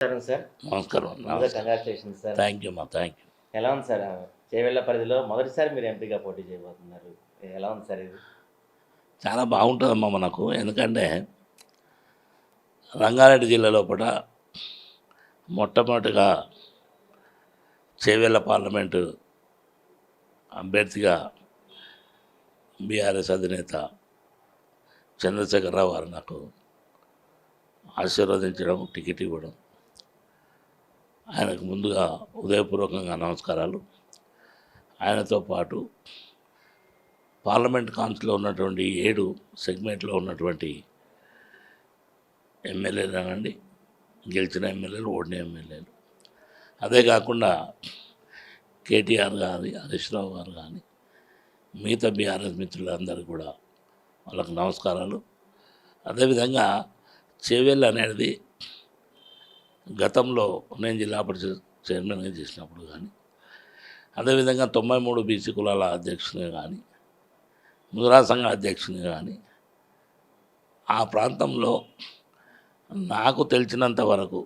Sir. నమస్కారం. ముందుగా congratulations sir. Thank you అమ్మా, థ్యాంక్ యూ. ఎలా ఉంది సార్? చేవెళ్ళ పరిధిలో మొదటిసారి మీరు ఎంపీగా పోటీ చేయబోతున్నారు. ఎలా ఉంది సార్ ఇది? చాలా బాగుంటుందమ్మా మనకు. ఎందుకంటే రంగారెడ్డి జిల్లా లోపల మొట్టమొదటిగా చేవెళ్ళ పార్లమెంటు అభ్యర్థిగా బీఆర్ఎస్ అధినేత చంద్రశేఖరరావు గారు నాకు ఆశీర్వదించడం, టికెట్ ఇవ్వడం, ఆయనకు ముందుగా ఉదయపూర్వకంగా నమస్కారాలు. ఆయనతో పాటు పార్లమెంట్ కౌన్సిల్లో ఉన్నటువంటి 7 సెగ్మెంట్లో ఉన్నటువంటి ఎమ్మెల్యేలు అనండి, గెలిచిన ఎమ్మెల్యేలు, ఓడిన ఎమ్మెల్యేలు, అదే కాకుండా కేటీఆర్ గారి, హరీష్ రావు గారు కానీ మిగతా బీఆర్ఎస్ మిత్రులందరూ కూడా వాళ్ళకు నమస్కారాలు. అదేవిధంగా చేవెళ్ళ అనేది గతంలో నేను జిల్లా పరిషత్ చైర్మన్గా చేసినప్పుడు కానీ, అదేవిధంగా 93 బీసీ కులాల అధ్యక్షునిగా కానీ, ముద్రా సంఘ అధ్యక్షునిగా కానీ ఆ ప్రాంతంలో నాకు తెలిసినంత వరకు,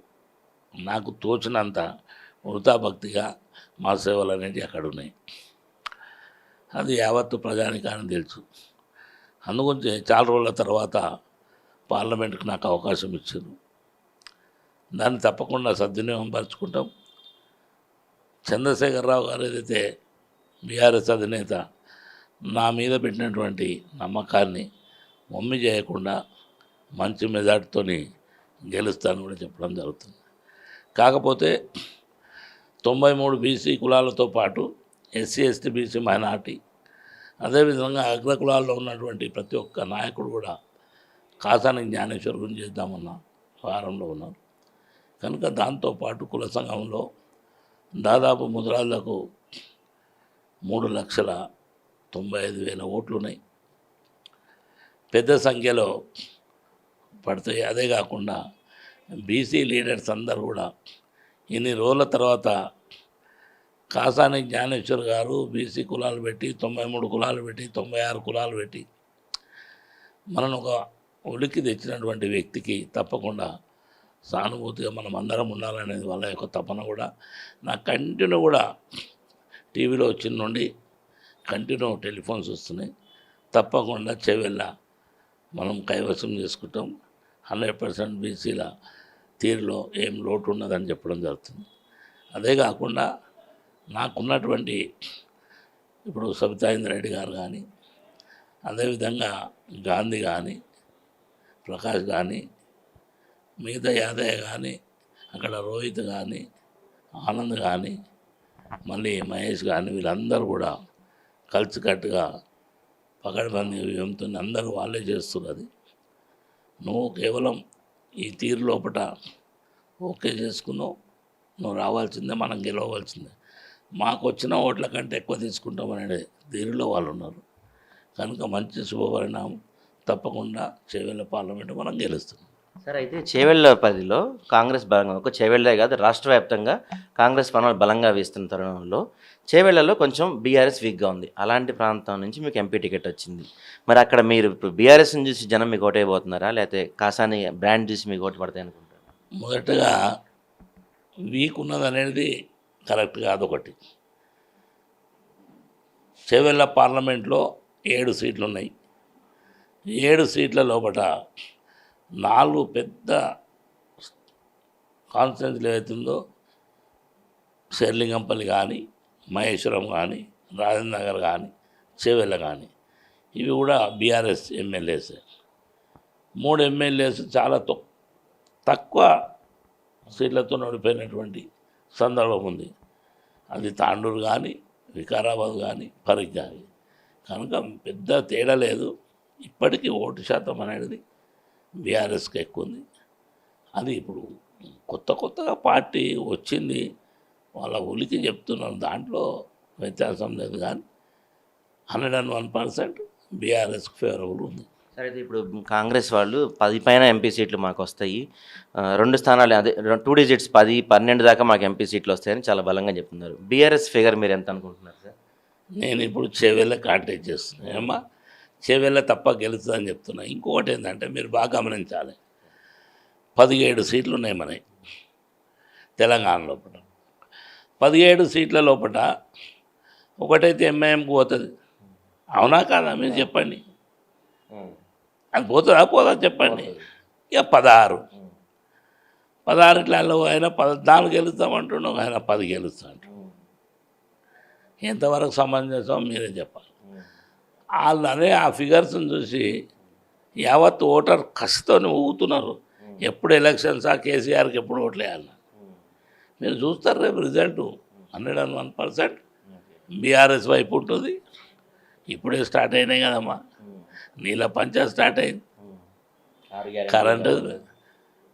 నాకు తోచినంత వృతాభక్తిగా మా సేవలు అనేవి అక్కడ ఉన్నాయి. అది యావత్తు ప్రజానికానికి తెలుసు. అందుగురించి చాలా రోజుల తర్వాత పార్లమెంట్కి నాకు అవకాశం ఇచ్చారు. దాన్ని తప్పకుండా సద్వినియోగం పరుచుకుంటాం. చంద్రశేఖరరావు గారు ఏదైతే బీఆర్ఎస్ అధినేత నా మీద పెట్టినటువంటి నమ్మకాన్ని వమ్మి చేయకుండా మంచి మెజార్టీతో గెలుస్తాను కూడా చెప్పడం జరుగుతుంది. కాకపోతే 93 బీసీ కులాలతో పాటు ఎస్సీ, ఎస్టీ, బీసీ, మైనార్టీ, అదేవిధంగా అగ్ర కులాల్లో ఉన్నటువంటి ప్రతి ఒక్క నాయకుడు కూడా కాసాని జ్ఞానేశ్వర్ గురించి చేద్దామన్న వారంలో ఉన్నారు. కనుక దాంతోపాటు కుల సంఘంలో దాదాపు ముద్రాళ్లకు 3,95,000 ఓట్లు ఉన్నాయి. పెద్ద సంఖ్యలో పడతాయి. అదే కాకుండా బీసీ లీడర్స్ అందరూ కూడా ఇన్ని రోజుల తర్వాత కాసాని జ్ఞానేశ్వర్ గారు బీసీ కులాలు పెట్టి, 93 కులాలు పెట్టి, 96 కులాలు పెట్టి మనను ఒక ఉలికి తెచ్చినటువంటి వ్యక్తికి తప్పకుండా సానుభూతిగా మనం అందరం ఉండాలనేది వాళ్ళ యొక్క తపన కూడా. నా కంటిన్యూ కూడా టీవీలో వచ్చిన నుండి కంటిన్యూ టెలిఫోన్స్ వస్తున్నాయి. తప్పకుండా చేవెళ్ళ మనం కైవసం చేసుకుంటాం. 100% బీసీల తీరులో ఏం లోటు ఉన్నదని చెప్పడం జరుగుతుంది. అదే కాకుండా నాకున్నటువంటి ఇప్పుడు సబితా రెడ్డి గారు కానీ, అదేవిధంగా గాంధీ కానీ, ప్రకాష్ కానీ, మిగతా యాదయ్య కానీ, అక్కడ రోహిత్ కానీ, ఆనంద్ కానీ, మళ్ళీ మహేష్ కానీ, వీళ్ళందరూ కూడా కలిసికట్టుగా పకడ్బందీ వ్యూహంతో అందరూ వాళ్ళే చేస్తున్నది. నువ్వు కేవలం ఈ తీరు లోపల ఓకే చేసుకున్నావు, నువ్వు రావాల్సిందే, మనం గెలవవలసిందే, మాకు వచ్చిన ఓట్ల కంటే ఎక్కువ తీసుకుంటామనే తీరులో వాళ్ళు ఉన్నారు. కనుక మంచి శుభపరిణామం. తప్పకుండా చేవెళ్ళ పార్లమెంటు మనం గెలుస్తున్నాం. సార్, అయితే చేవెళ్ళ పరిధిలో కాంగ్రెస్ బలంగా, ఒక చేవెళ్ళే కాదు రాష్ట్ర వ్యాప్తంగా కాంగ్రెస్ పనులు బలంగా వేస్తున్న తరుణంలో చేవెళ్ళలో కొంచెం బీఆర్ఎస్ వీక్గా ఉంది. అలాంటి ప్రాంతం నుంచి మీకు ఎంపీ టికెట్ వచ్చింది. మరి అక్కడ మీరు ఇప్పుడు బీఆర్ఎస్ని చూసి జనం మీకు ఓటైపోతున్నారా, లేకపోతే కాసాని బ్రాండ్ చూసి మీకు ఓటు పడతాయి అనుకుంటారు? మొదటగా వీక్ ఉన్నది అనేది కరెక్ట్ కాదు. ఒకటి, చేవెళ్ళ పార్లమెంట్లో 7 సీట్లు ఉన్నాయి. 7 సీట్ల లోపల 4 పెద్ద కాన్స్టిట్యున్సీలు ఏవైతుందో శేర్లింగంపల్లి కానీ, మహేశ్వరం కానీ, రాజేంద్ర నగర్ కానీ, చేవెళ్ళ కానీ, ఇవి కూడా బీఆర్ఎస్ ఎమ్మెల్యేస్. 3 ఎమ్మెల్యేస్ చాలా తక్కువ సీట్లతో ఓడిపోయినటువంటి సందర్భం ఉంది. అది తాండూరు కానీ, వికారాబాద్ కానీ, పరిగ్ కానీ. కనుక పెద్ద తేడా లేదు. ఇప్పటికీ ఓటు శాతం అనేది బీఆర్ఎస్కి ఎక్కువ ఉంది. అది ఇప్పుడు కొత్తగా పార్టీ వచ్చింది, వాళ్ళ ఉలికి చెప్తున్నారు, దాంట్లో వ్యత్యాసం లేదు. కానీ 101% బీఆర్ఎస్కి ఫేవరబుల్ ఉంది. సరే, అయితే ఇప్పుడు కాంగ్రెస్ వాళ్ళు 10 పైన ఎంపీ సీట్లు మాకు వస్తాయి, 2 స్థానాలు అదే 2 డిజిట్స్ 10, 12 దాకా మాకు ఎంపీ సీట్లు వస్తాయని చాలా బలంగా చెప్తున్నారు. బీఆర్ఎస్ ఫిగర్ మీరు ఎంత అనుకుంటున్నారు సార్? నేను ఇప్పుడు చేవెళ్ళ కాంటాక్ట్ చేస్తున్నాను. ఏమ్మా, చేవెళ్ళ తప్ప గెలుస్తుందని చెప్తున్నా. ఇంకొకటి ఏంటంటే మీరు బాగా గమనించాలి, 17 సీట్లు ఉన్నాయి మనవి. తెలంగాణ లోపల 17 సీట్ల లోపల ఒకటైతే ఎంఐఎంకి పోతుంది. అవునా కాదా మీరు చెప్పండి. అది పోతుందా పోదా చెప్పండి. ఇక 16 ఇట్లలో ఆయన 14 గెలుస్తామంటున్నాం, ఆయన 10 గెలుస్తా అంటున్నాం. ఎంతవరకు సమంజసం మీరే చెప్పాలి. వాళ్ళనే ఆ ఫిగర్స్ని చూసి యావత్ ఓటర్ కసితోని ఊగుతున్నారు. ఎప్పుడు ఎలక్షన్స్ కేసీఆర్కి ఎప్పుడు ఓట్లేయాలన్నా మీరు చూస్తారు. రేపు రిజల్ట్ 101% బీఆర్ఎస్ వైపు ఉంటుంది. ఇప్పుడే స్టార్ట్ అయినాయి కదమ్మా, నీళ్ళ పంచ స్టార్ట్ అయింది, కరెంటు.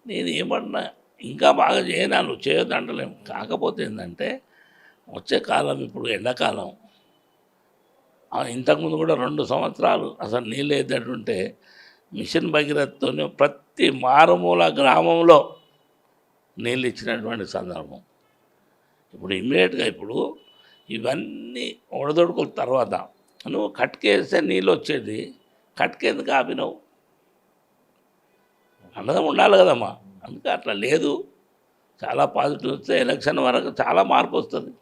నేను ఏమన్నా ఇంకా బాగా చేయనాను, చేయొద్దంటలేము. కాకపోతే ఏంటంటే వచ్చే కాలం ఇప్పుడు ఎండాకాలం, ఇంతకుముందు కూడా 2 సంవత్సరాలు అసలు నీళ్ళు వేద్దంటుంటే మిషన్ భగీరథతోనే ప్రతి మారుమూల గ్రామంలో నీళ్ళు ఇచ్చినటువంటి సందర్భం. ఇప్పుడు ఇమ్మీడియట్గా ఇప్పుడు ఇవన్నీ ఒడదొడుకుల తర్వాత నువ్వు కట్కేస్తే నీళ్ళు వచ్చేది, కట్కేందుకు ఆపినావు అన్నది ఉండాలి కదమ్మా. అందుకే అట్లా లేదు. చాలా పాజిటివ్ వస్తే ఎలక్షన్ వరకు చాలా మార్పు వస్తుంది.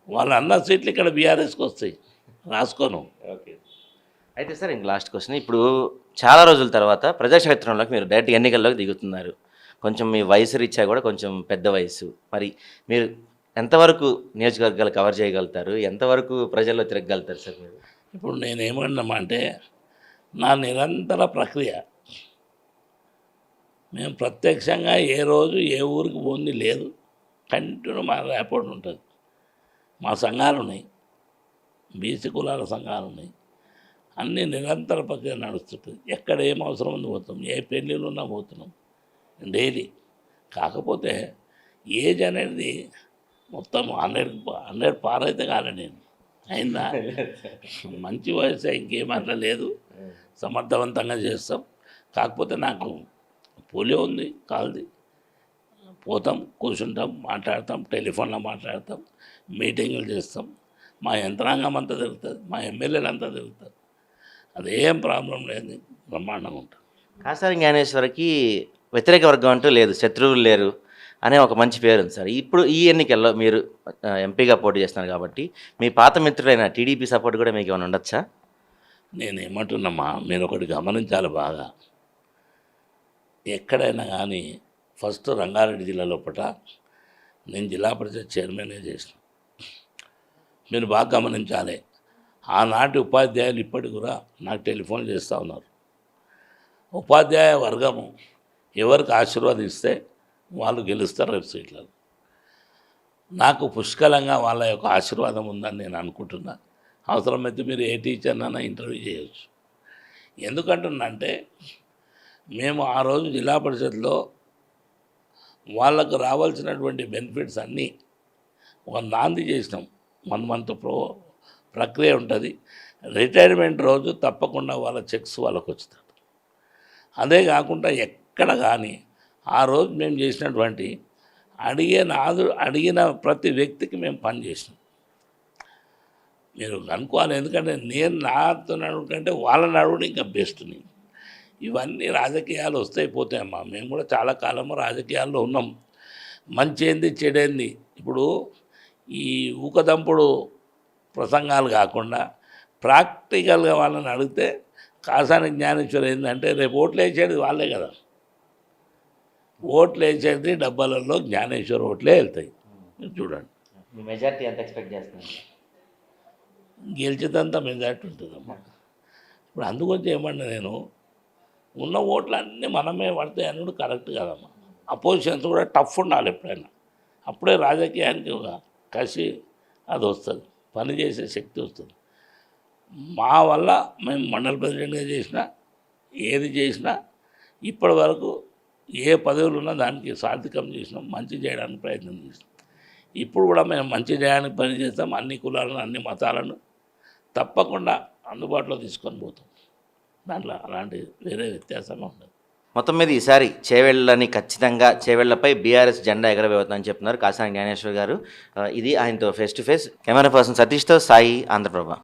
వాళ్ళు అన్న సీట్లు ఇక్కడ బీఆర్ఎస్కి వస్తాయి, రాసుకోను. ఓకే. అయితే సార్ ఇంక లాస్ట్ క్వశ్చన్. ఇప్పుడు చాలా రోజుల తర్వాత ప్రజాక్షేత్రంలోకి మీరు డైరెక్ట్ ఎన్నికల్లోకి దిగుతున్నారు. కొంచెం మీ వయసు రీత్యా కూడా కొంచెం పెద్ద వయసు. మరి మీరు ఎంతవరకు నియోజకవర్గాలు కవర్ చేయగలుగుతారు, ఎంతవరకు ప్రజల్లో తిరగలుగుతారు సార్ మీరు? ఇప్పుడు నేనేమన్నామంటే నా నిరంతర ప్రక్రియ. మేము ప్రత్యక్షంగా ఏ రోజు ఏ ఊరికి పోంది లేదు. కంటిన్యూ మా ర్యాపోర్ట్ ఉంటుంది. మా సంఘాలు ఉన్నాయి, బీసీ కులాల సంఘాలు ఉన్నాయి. అన్నీ నిరంతర ప్రక్రియ నడుస్తుంటుంది. ఎక్కడ ఏం అవసరం ఉంది పోతాం, ఏ పెళ్ళిళ్ళు ఉన్నా పోతున్నాం డైలీ. కాకపోతే ఏజ్ అనేది మొత్తం 100 పారైతే కాలే. నేను అయిందా మంచి వయసు, ఇంకేమట్లా లేదు, సమర్థవంతంగా చేస్తాం. కాకపోతే నాకు పోలియో ఉంది, కాల్ది. పోతాం, కూర్చుంటాం, మాట్లాడతాం, టెలిఫోన్లో మాట్లాడతాం, మీటింగులు చేస్తాం. మా యంత్రాంగం అంతా తిరుగుతుంది, మా ఎమ్మెల్యేలు అంతా తిరుగుతారు. అదేం ప్రాబ్లం లేదు, బ్రహ్మాండంగా ఉంటుంది. కాసాని జ్ఞానేశ్వరికి వ్యతిరేక వర్గం అంటూ లేదు, శత్రువులు లేరు అనే ఒక మంచి పేరు ఉంది సార్. ఇప్పుడు ఈ ఎన్నికల్లో మీరు ఎంపీగా పోటీ చేస్తున్నారు కాబట్టి మీ పాత మిత్రుడైన టీడీపీ సపోర్ట్ కూడా మీకు ఏమైనా ఉండొచ్చా? నేనేమంటున్నామా, మీరు ఒకటి గమనించాలి బాగా. ఎక్కడైనా కానీ ఫస్ట్ రంగారెడ్డి జిల్లా లోపల నేను జిల్లా పరిషత్ చైర్మన్గా చేసిన. మీరు బాగా గమనించాలి. ఆనాటి ఉపాధ్యాయులు ఇప్పటికి కూడా నాకు టెలిఫోన్ చేస్తూ ఉన్నారు. ఉపాధ్యాయ వర్గము ఎవరికి ఆశీర్వాదిస్తే వాళ్ళు గెలుస్తారు రేపు సీట్లలో. నాకు పుష్కలంగా వాళ్ళ యొక్క ఆశీర్వాదం ఉందని నేను అనుకుంటున్నా. అవసరమైతే మీరు ఏ టీచర్నైనా ఇంటర్వ్యూ చేయవచ్చు. ఎందుకంటున్నంటే మేము ఆ రోజు జిల్లా పరిషత్లో వాళ్ళకు రావాల్సినటువంటి బెనిఫిట్స్ అన్నీ ఒక నాంది చేసినాం. 1 మంత్ ప్రక్రియ ఉంటుంది. రిటైర్మెంట్ రోజు తప్పకుండా వాళ్ళ చెక్స్ వాళ్ళకు వచ్చుతాడు. అదే కాకుండా ఎక్కడ కానీ ఆ రోజు మేము చేసినటువంటి అడిగిన ప్రతి వ్యక్తికి మేము పని చేసినాం. మీరు అనుకోవాలి. ఎందుకంటే నేను నాతో అడుగుతుంటే వాళ్ళని అడుగుడు ఇంకా బెస్ట్. ఇవన్నీ రాజకీయాలు వస్తాయి పోతాయమ్మా. మేము కూడా చాలా కాలము రాజకీయాల్లో ఉన్నాం. మంచి ఏంది చెడేంది. ఇప్పుడు ఈ ఊకదంపుడు ప్రసంగాలు కాకుండా ప్రాక్టికల్గా వాళ్ళని అడిగితే కాసాని జ్ఞానేశ్వర్ ఏంటంటే రేపు ఓట్లు వేసేది వాళ్ళే కదా. ఓట్లు వేసేది డబ్బాలలో జ్ఞానేశ్వర్ ఓట్లే వెళ్తాయి. మీరు చూడండి. మెజారిటీ ఎంత ఎక్స్పెక్ట్ చేస్తున్నారు? గెలిచేదంతా మెజారిటీ ఉంటుందమ్మా. ఇప్పుడు అందుకొచ్చి ఏమన్నా నేను ఉన్న ఓట్లు అన్నీ మనమే పడతాయి అన్నది కరెక్ట్ కదమ్మా. అపోజిషన్స్ కూడా టఫ్ ఉండాలి ఎప్పుడైనా. అప్పుడే రాజకీయానికి ఒక కసి అది వస్తుంది, పనిచేసే శక్తి వస్తుంది. మా వల్ల మేము మండల ప్రెసిడెంట్గా చేసినా ఏది చేసినా ఇప్పటి వరకు ఏ పదవులు ఉన్నా దానికి సార్థకం చేసినాం, మంచి చేయడానికి ప్రయత్నం చేసినాం. ఇప్పుడు కూడా మేము మంచి చేయడానికి పని చేస్తాం. అన్ని కులాలను అన్ని మతాలను తప్పకుండా అందుబాటులో తీసుకొని పోతాం. దాంట్లో అలాంటి వేరే వ్యత్యాసంగా ఉండదు. మొత్తం మీద ఈసారి చేవెళ్ళని ఖచ్చితంగా చేవెళ్లపై బీఆర్ఎస్ జెండా ఎగరవేయబోతుందని చెప్తున్నారు కాసాని జ్ఞానేశ్వర్ గారు. ఇది ఆయనతో face to face. Camera person సతీష్తో సాయి, ఆంధ్రప్రభ.